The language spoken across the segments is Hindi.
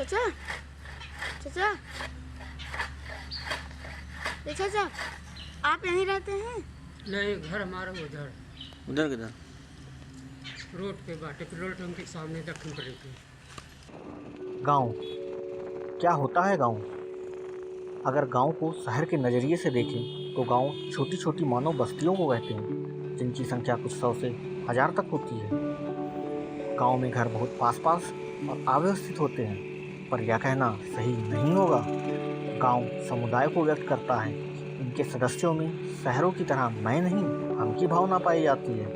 चाचा चाचा, ये चाचा आप यहीं रहते हैं? नहीं, घर हमारा उधर उधर किधर? रोड पे बाटे, पेट्रोल टंकी के सामने, दक्षिण प्रदेश में। गांव क्या होता है? गांव अगर गांव को शहर के नज़रिए से देखें तो गांव छोटी छोटी मानव बस्तियों को कहते हैं, जिनकी संख्या कुछ 100 से 1000 तक होती है। गांव में घर बहुत पास पास और अव्यवस्थित होते हैं, पर यह कहना सही नहीं होगा। गांव समुदाय को व्यक्त करता है। इनके सदस्यों में शहरों की तरह मैं नहीं हम की भावना पाई जाती है।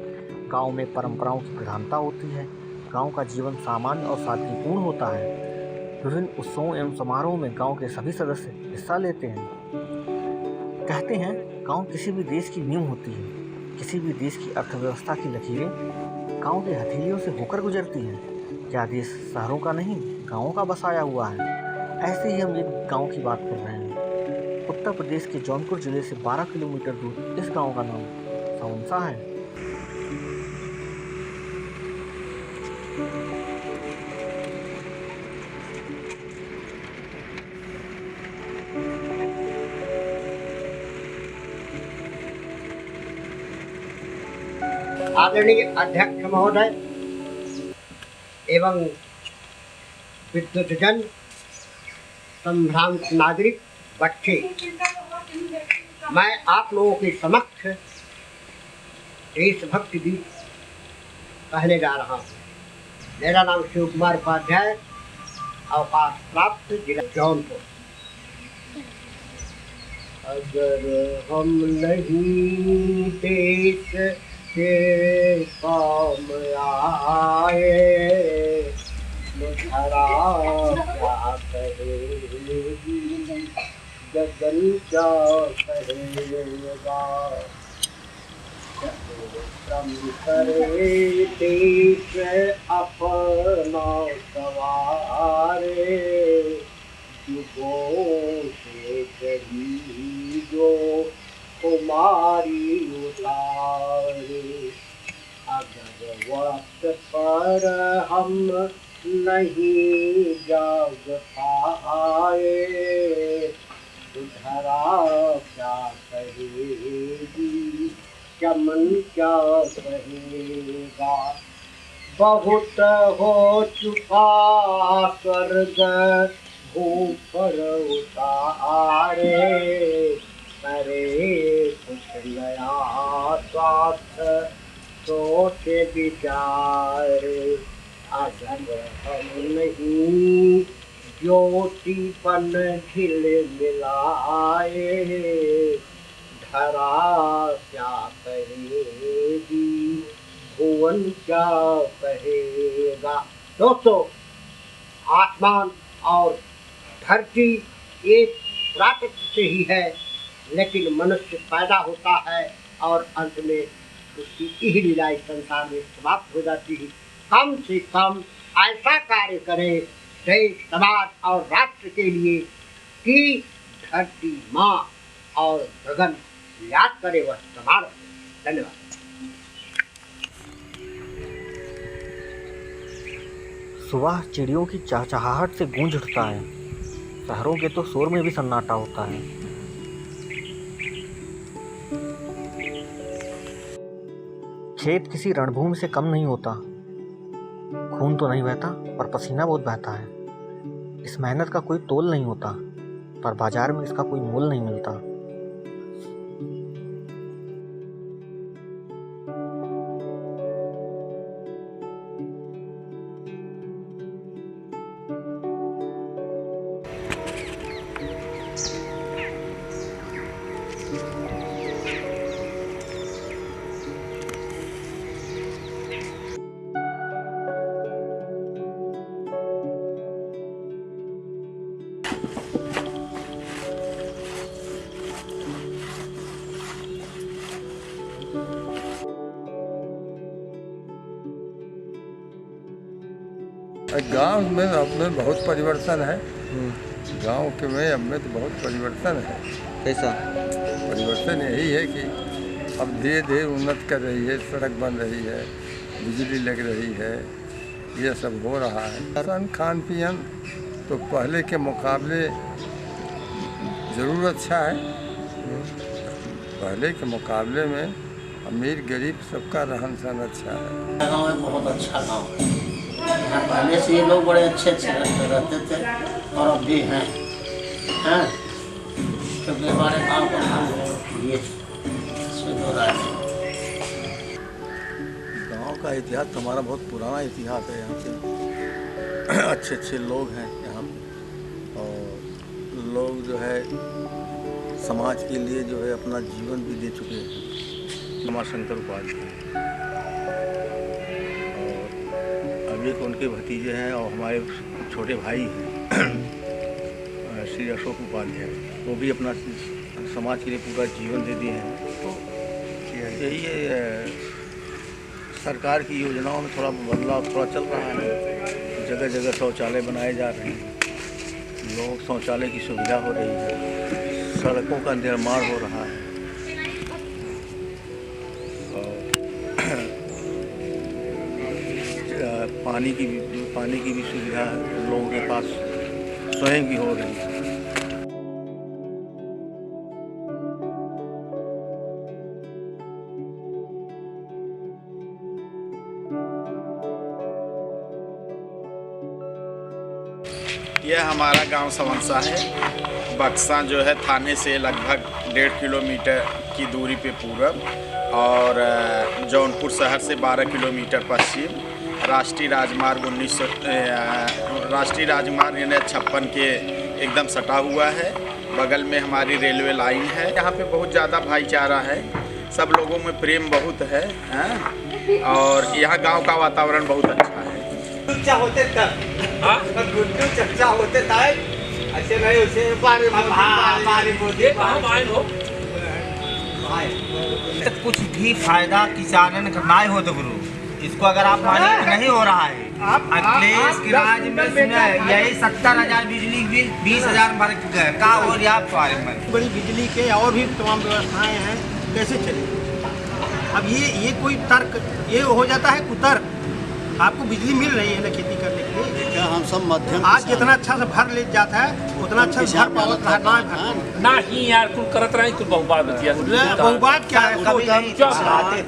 गांव में परंपराओं की प्रधानता होती है। गांव का जीवन सामान्य और सादगीपूर्ण होता है। विभिन्न उत्सवों एवं समारोहों में गांव के सभी सदस्य हिस्सा लेते हैं। कहते हैं गांव किसी भी देश की नींव होती है। किसी भी देश की अर्थव्यवस्था की लकीरें गांव की हथेलियों से होकर गुजरती हैं। क्या देश शहरों का नहीं, गांवों का बसाया हुआ है? ऐसे ही हम एक गांव की बात कर रहे हैं। उत्तर प्रदेश के जौनपुर जिले से 12 किलोमीटर दूर इस गांव का नाम सौंसा है। आदरणीय अध्यक्ष महोदय एवं विद्वतजन, संभ्रांत नागरिक, बच्चे, मैं आप लोगों के समक्ष देशभक्ति गीत कहने जा रहा हूँ। मेरा नाम शिव कुमार उपाध्याय, अवकाश प्राप्त, जिला जौनपुर। अगर हम नहीं देश के काम आए तो धरा क्या करेगी, गगन क्या करेगा। श्रम करे देश अपना सवारे, युगों से चली जो कुमारी उतारे। अगर वक्त पर हम नहीं जाग पाए तो धरा क्या कहेगी, चमन क्या कहेगा। बहुत हो चुका स्वर्ग भूख पर उतारे, करे कुछ नया स्वास्थ्य सोचे विचारे। अगर हम नहीं ज्योतिपन खिल मिलाए, धरा क्या कहेगी, भुवन क्या कहेगा। दोस्तों, आसमान और धरती एक प्राकृतिक से ही है, लेकिन मनुष्य पैदा होता है और अंत में उसकी यही लीला इस संसार में समाप्त हो जाती है। कम से कम ऐसा कार्य करें देश, समाज और राष्ट्र के लिए कि धरती माँ और गगन याद करे वह समान हो। धन्यवाद। सुबह चिड़ियों की चहचहाहट से गूंज उठता है। शहरों के तो शोर में भी सन्नाटा होता है। खेत किसी रणभूमि से कम नहीं होता। खून तो नहीं बहता, पर पसीना बहुत बहता है। इस मेहनत का कोई तोल नहीं होता, पर बाजार में इसका कोई मोल नहीं मिलता। गांव में अब में बहुत परिवर्तन है। गांव के में अब में तो बहुत परिवर्तन है। कैसा परिवर्तन? यही है कि अब धीरे धीरे उन्नत कर रही है, सड़क बन रही है, बिजली लग रही है, ये सब हो रहा है। खान पियन तो पहले के मुकाबले ज़रूर अच्छा है। पहले के मुकाबले में अमीर गरीब सबका रहन सहन अच्छा है। गाँव में बहुत अच्छा गाँव है। यहाँ पहले से ये लोग बड़े अच्छे रहते थे और अब भी हैं क्योंकि हमारे गाँव का नाम ये इसमें दो राय नहीं। गांव का इतिहास हमारा बहुत पुराना इतिहास है। यहाँ पे अच्छे अच्छे लोग हैं यहाँ पे, और लोग जो है समाज के लिए जो है अपना जीवन भी दे चुके हैं। उमाशंकर उपाध्याय और अभी तो उनके भतीजे हैं और हमारे छोटे भाई हैं श्री अशोक उपाध्याय, वो भी अपना समाज के लिए पूरा जीवन दे दिए हैं। यही सरकार की योजनाओं में थोड़ा बदलाव थोड़ा चल रहा है। जगह जगह शौचालय बनाए जा रहे हैं, लोगों को शौचालय की सुविधा हो रही है, सड़कों का निर्माण हो रहा है और पानी की भी सुविधा लोगों के पास स्वयं की हो रही है। यह हमारा गांव सवंसा है। बक्सा जो है थाने से लगभग 1.5 किलोमीटर की दूरी पे पूरब और जौनपुर शहर से 12 किलोमीटर पश्चिम राष्ट्रीय राजमार्ग 56 के एकदम सटा हुआ है। बगल में हमारी रेलवे लाइन है। यहाँ पे बहुत ज़्यादा भाईचारा है, सब लोगों में प्रेम बहुत है और यहाँ गांव का वातावरण बहुत अच्छा है। चर्चा होते तब गुड्डू चर्चा होते तब ऐसे नहीं उसे कुछ भी फायदा किसानन का ना हो तो गुरु इसको अगर आप माने नहीं हो रहा है। अखिलेश के राज में सुना यही 70,000 बिजली बिल 20,000 भर का और आप बड़ी बिजली के और भी तमाम व्यवस्थाएं हैं, कैसे चलेगी? अब ये कोई तर्क ये हो जाता है कुतर्क। आपको बिजली मिल रही है ना खेती करने के लिए। क्या हम सब मध्यम आज जितना अच्छा से भर ले जाता है उतना अच्छा से भर पावत ना ही यार कुल करत रही कुल बहुबात बतिया बहुबात क्या है?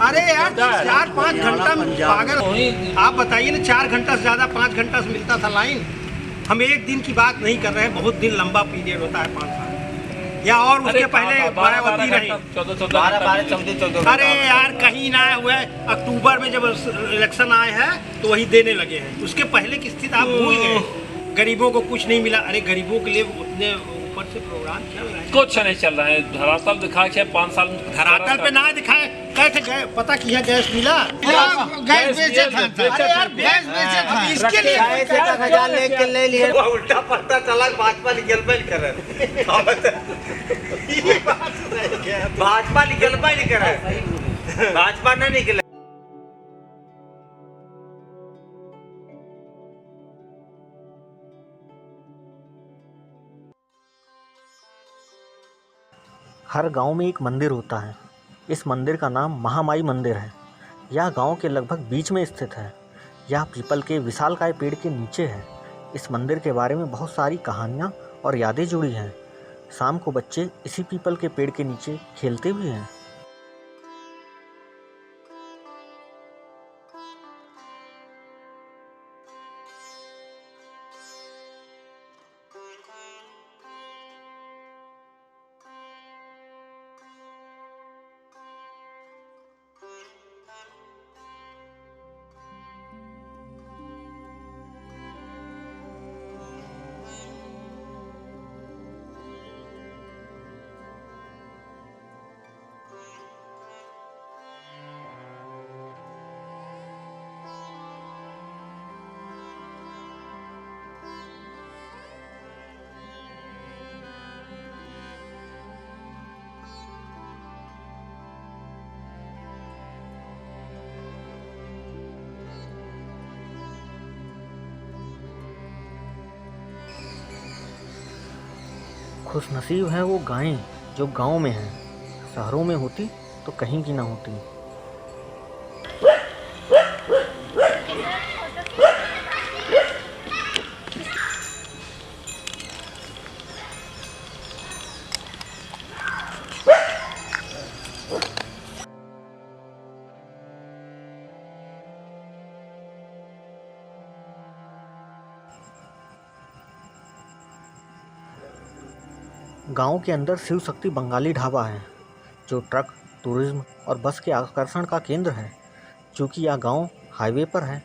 अरे यार 4-5 घंटा में पागल। आप बताइए ना 4 घंटा से ज़्यादा 5 घंटा से मिलता था लाइन। हम एक दिन की बात नहीं कर रहे हैं, बहुत दिन लंबा पीरियड होता है 5 साल या और उसके पहले मायावती रही 12-14। अरे यार कहीं ना हुआ। अक्टूबर में जब इलेक्शन आए हैं तो वही देने लगे हैं। उसके पहले की स्थिति आप भूल गए। गरीबों को कुछ नहीं मिला। अरे गरीबों के लिए उतने ऊपर से प्रोग्राम चल रहा है, कुछ नहीं चल रहा है। धरातल दिखा के 5 साल धरातल पे ना दिखाए कैसे गए पता किया गैस मिला। गैस बेचे था। अरे यार गैस बेचे था इसके लिए 1000 लेके ले लिए। उल्टा पड़ता चला भाजपा निकल बैल कर भाजपा निकल बैल कर भाजपा ना निकले। हर गांव में एक मंदिर होता है। इस मंदिर का नाम महामाई मंदिर है। यह गांव के लगभग बीच में स्थित है। यह पीपल के विशालकाय पेड़ के नीचे है। इस मंदिर के बारे में बहुत सारी कहानियाँ और यादें जुड़ी हैं। शाम को बच्चे इसी पीपल के पेड़ के नीचे खेलते भी हैं। खुशनसीब है वो गायें जो गांव में हैं। शहरों में होती तो कहीं की ना होती। गांव के अंदर शिव शक्ति बंगाली ढाबा है, जो ट्रक, टूरिज्म और बस के आकर्षण का केंद्र है। क्योंकि यह गांव हाईवे पर है,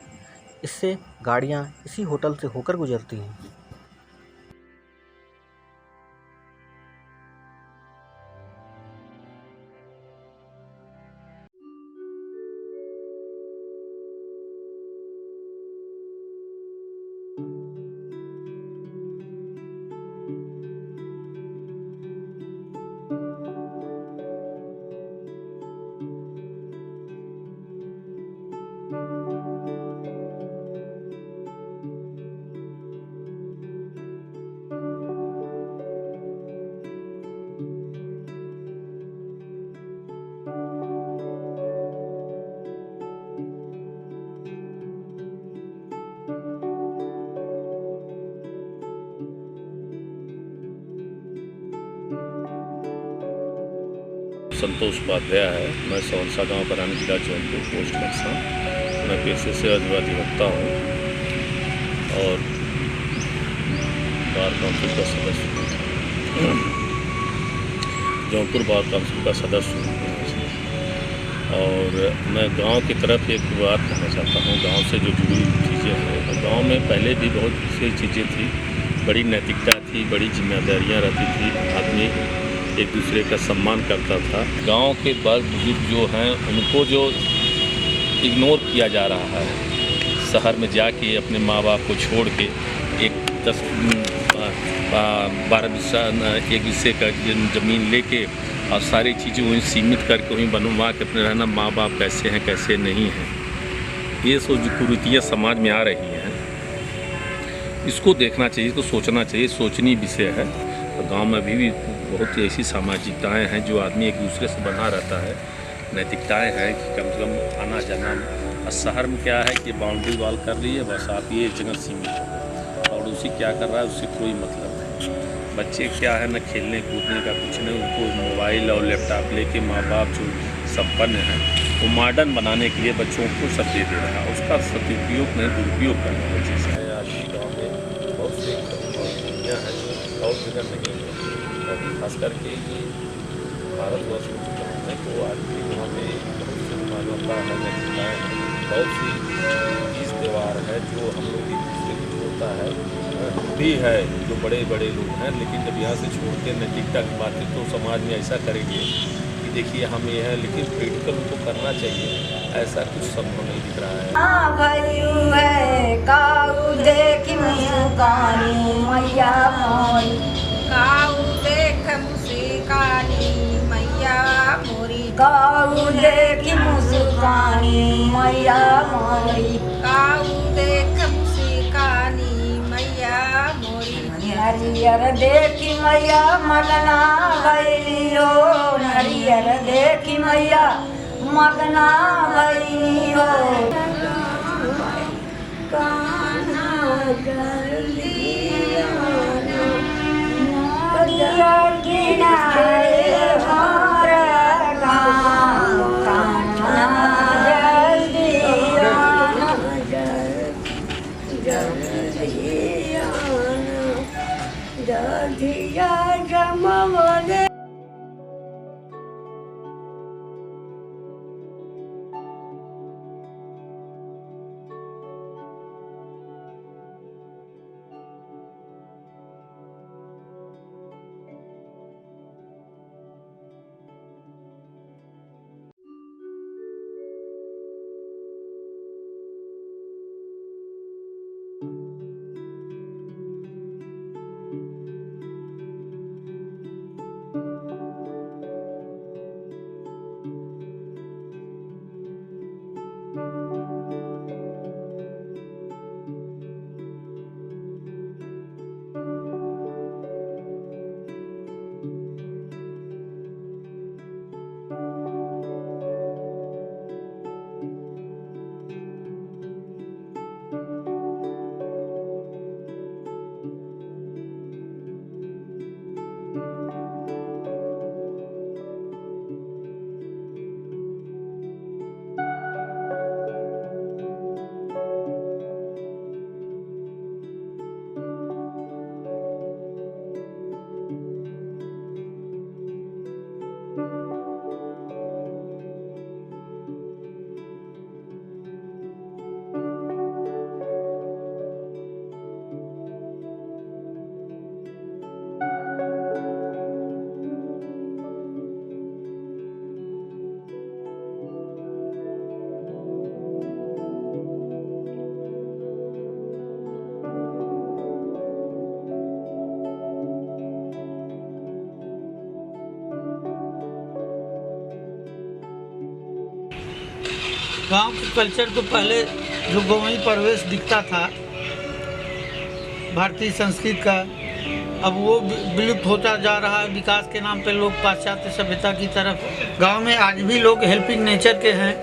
इससे गाड़ियां इसी होटल से होकर गुजरती हैं। संतोष उपाध्याय है। मैं सवंसा गांव बरानी जिला जौनपुर पोस्ट बक्सा। मैं पेशे से अधिवक्ता हूँ और बार काउंसिल का सदस्य हूँ। जौनपुर बार काउंसिल का सदस्य हूँ और मैं गांव की तरफ एक बात कहना चाहता हूँ। गांव से जो जुड़ी चीज़ें हैं, गांव में पहले भी बहुत सी चीज़ें थी, बड़ी नैतिकता थी, बड़ी जिम्मेदारियाँ रहती थी, आदमी एक दूसरे का सम्मान करता था। गांव के बड़ बुजुर्ग जो हैं उनको जो इग्नोर किया जा रहा है, शहर में जाके अपने माँ बाप को छोड़ के एक 10-12 बिस्सा एक हिस्से का ज़मीन लेके और सारी चीज़ें वहीं सीमित करके वहीं बनवा के अपने रहना, माँ बाप कैसे हैं कैसे नहीं हैं, ये सब जो कुरीतियाँ समाज में आ रही हैं, इसको देखना चाहिए, इसको सोचना चाहिए, सोचनीय विषय है। तो गांव में भी बहुत ऐसी सामाजिकताएं हैं जो आदमी एक दूसरे से बना रहता है, नैतिकताएं हैं कि कम से कम आना जाना। और शहर में क्या है कि बाउंड्री वॉल कर रही है, बस आप ये जगह सीमित हो और उसी क्या कर रहा है उससे कोई मतलब नहीं। बच्चे क्या है न खेलने कूदने का कुछ नहीं, उनको मोबाइल और लैपटॉप लेके माँ बाप जो संपन्न हैं वो मॉडर्न बनाने के लिए बच्चों को सब दे रहा है, उसका सदुपयोग नहीं दुरुपयोग करना है। जैसे आज भी गाँव में बहुत से दुनिया है, बहुत जगह नहीं है, और खास करके ये भारतवर्ष में जो गाँव है तो आज भी वहाँ में बहुत सी मानवता है, नैतिकताएँ हैं, बहुत सी तीज त्यौहार है जो हम लोग एक दूसरे को जोड़ता है भी है, जो बड़े बड़े लोग हैं। लेकिन जब यहाँ से छोड़ते नैतिकता की बातें तो समाज में ऐसा करेंगे कि देखिए हम ये हैं, लेकिन प्रैक्टिकल उनको करना चाहिए, ऐसा कुछ संभव नहीं दिख रहा है। काऊ देख मुस्कानी मैया मोरी, काऊ देख मुस्कानी मैया मोरी, काऊ देख मुस्कानी मैया मोरी। हरियर देखी मैया मगना गईली हो, हरियर देखी मैया मगना गईली हो। गांव के कल्चर को पहले जो गाँवी परिवेश दिखता था भारतीय संस्कृति का, अब वो विलुप्त होता जा रहा है। विकास के नाम पे लोग पाश्चात्य सभ्यता की तरफ। गांव में आज भी लोग हेल्पिंग नेचर के हैं,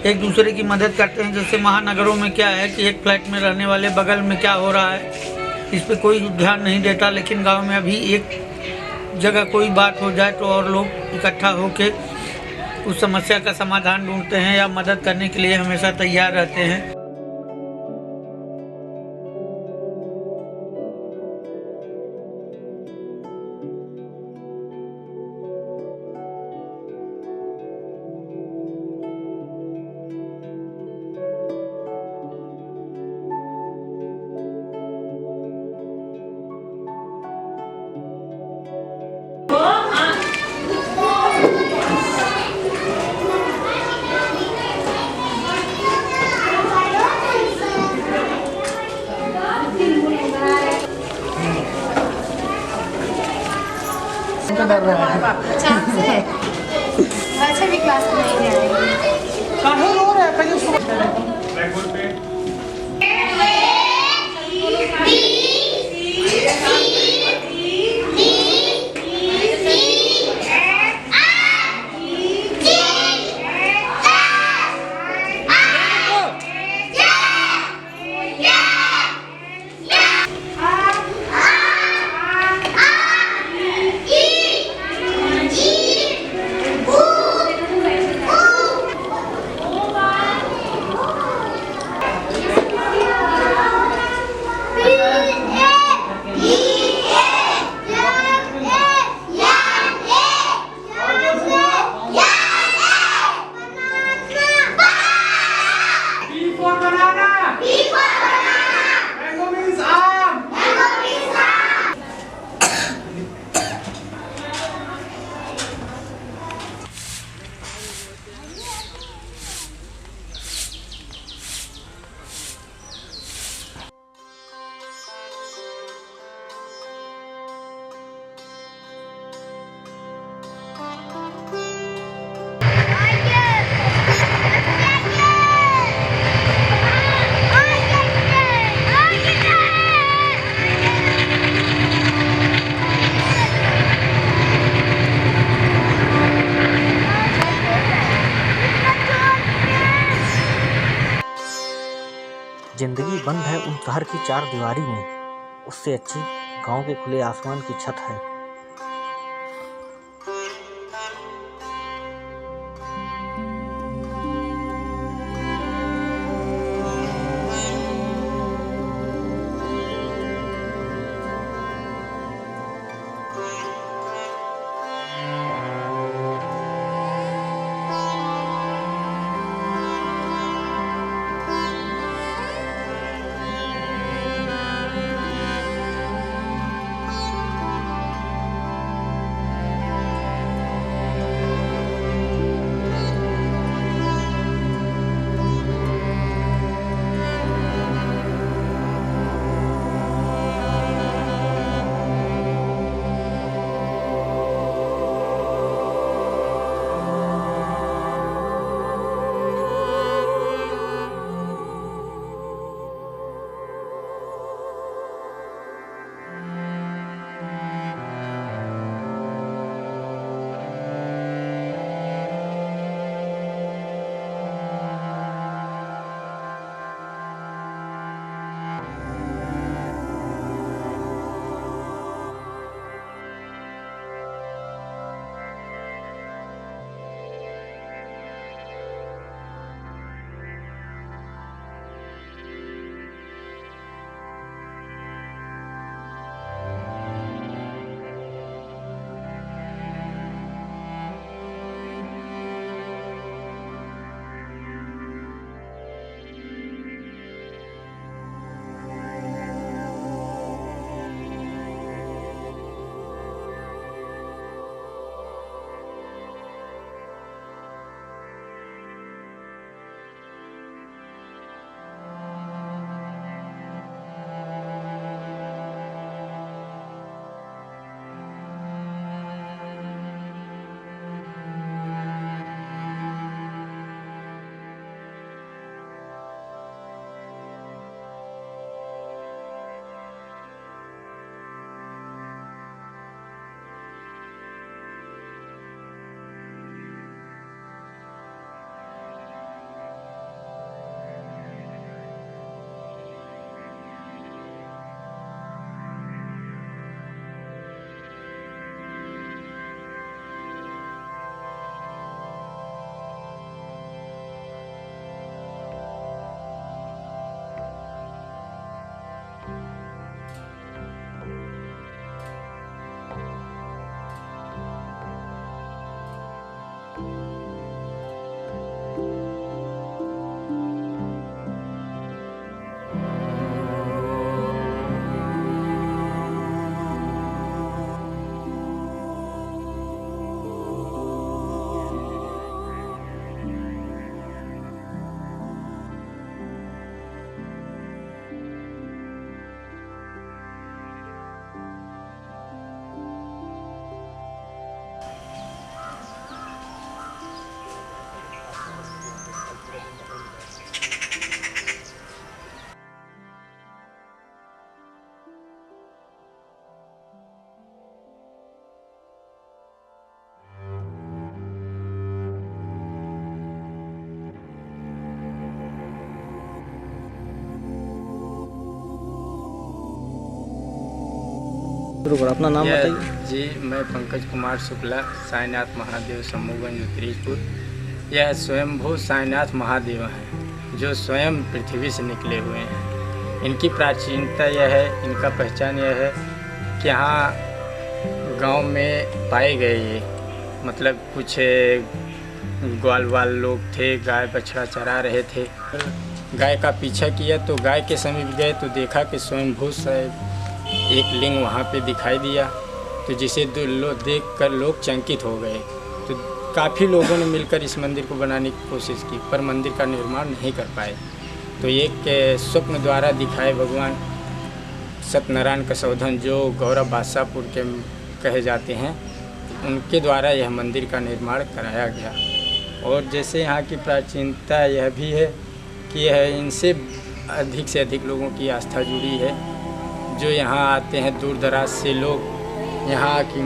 एक दूसरे की मदद करते हैं। जैसे महानगरों में क्या है कि एक फ्लैट में रहने वाले बगल में क्या हो रहा है इस पे कोई ध्यान नहीं देता, लेकिन गांव में अभी एक जगह कोई बात हो जाए तो और लोग इकट्ठा होकर उस समस्या का समाधान ढूंढते हैं या मदद करने के लिए हमेशा तैयार रहते हैं। अच्छा भी क्लास में नहीं जाएंगे। काहे रो रहा है पहले उसको जिंदगी बंद है उन शहर की चार दीवारी में, उससे अच्छी गांव के खुले आसमान की छत है। अपना नाम बताइए। जी, मैं पंकज कुमार शुक्ला, साईनाथ महादेव समूहगंज उत्तरीजपुर। यह स्वयंभू साईनाथ महादेव हैं जो स्वयं पृथ्वी से निकले हुए हैं। इनकी प्राचीनता यह है, इनका पहचान यह है कि यहाँ गांव में पाए गए ये, मतलब कुछ ग्वाल वाल लोग थे, गाय बछड़ा चरा रहे थे। गाय का पीछा किया तो गाय के समीप गए तो देखा कि स्वयंभू एक लिंग वहाँ पे दिखाई दिया, तो जिसे देख कर लोग चंकित हो गए। तो काफ़ी लोगों ने मिलकर इस मंदिर को बनाने की कोशिश की, पर मंदिर का निर्माण नहीं कर पाए। तो एक स्वप्न द्वारा दिखाए भगवान सत्यनारायण कसौधन, जो गौरव बादशाहपुर के कहे जाते हैं, उनके द्वारा यह मंदिर का निर्माण कराया गया। और जैसे यहाँ की प्राचीनता यह भी है कि यह इनसे अधिक से अधिक लोगों की आस्था जुड़ी है, जो यहाँ आते हैं दूर दराज से लोग। यहाँ की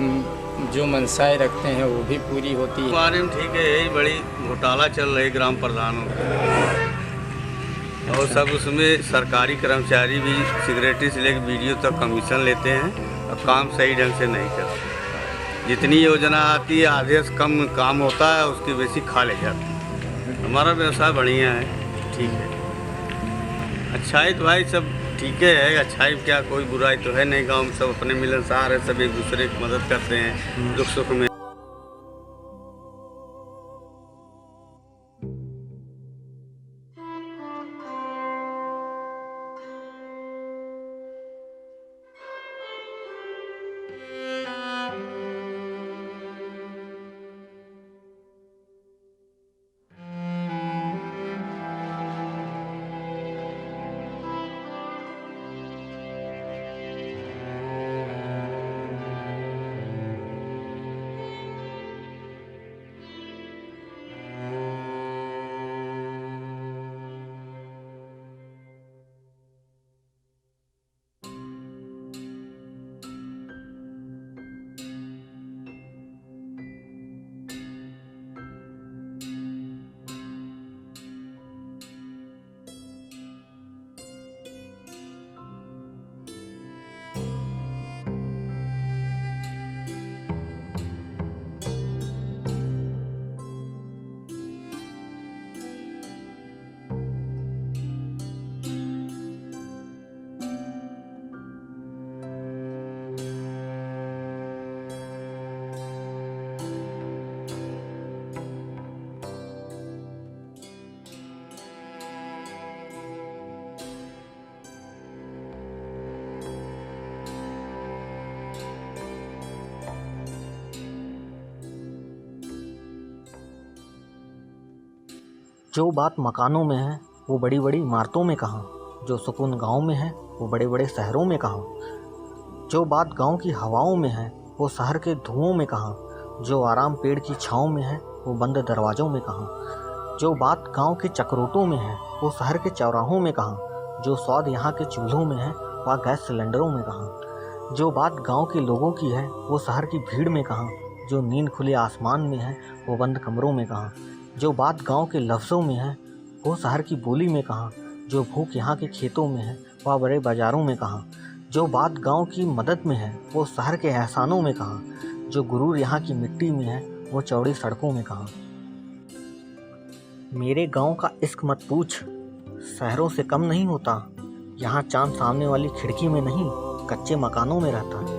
जो मनसाएं रखते हैं वो भी पूरी होती है। बारे में ठीक है, यही बड़ी घोटाला चल रही ग्राम प्रधानों का, और सब उसमें सरकारी कर्मचारी भी सिगरेटी से लेकर वीडियो तक कमीशन लेते हैं और काम सही ढंग से नहीं करते। जितनी योजना आती है आधे से कम काम होता है, उसकी बेसी खा ले जाती है। हमारा व्यवसाय बढ़िया है, ठीक है। अच्छाई तो भाई सब ठीक है, अच्छाई क्या कोई बुराई तो है नहीं। गांव में सब अपने मिलनसार है, सब एक दूसरे की मदद करते हैं दुख सुख में। जो बात मकानों में है वो बड़ी बड़ी इमारतों में कहाँ, जो सुकून गांव में है वो बड़े बड़े शहरों में कहाँ। जो बात गांव की हवाओं में है वो शहर के धुओं में कहाँ, जो आराम पेड़ की छाँव में है वो बंद दरवाज़ों में कहाँ। जो बात गांव के चक्रोटों में है वो शहर के चौराहों में कहाँ, जो स्वाद यहाँ के चूल्हों में है वह गैस सिलेंडरों में कहाँ। जो बात गांव के लोगों की है वो शहर की भीड़ में कहाँ, जो नींद खुले आसमान में है वो बंद कमरों में कहाँ। जो बात गांव के लफ्ज़ों में है वो शहर की बोली में कहाँ, जो भूख यहाँ के खेतों में है वह बड़े बाज़ारों में कहाँ। जो बात गांव की मदद में है वो शहर के एहसानों में कहाँ, जो गुरूर यहाँ की मिट्टी में है वो चौड़ी सड़कों में कहाँ। मेरे गांव का इश्क मत पूछ, शहरों से कम नहीं होता। यहाँ चांद सामने वाली खिड़की में नहीं कच्चे मकानों में रहता।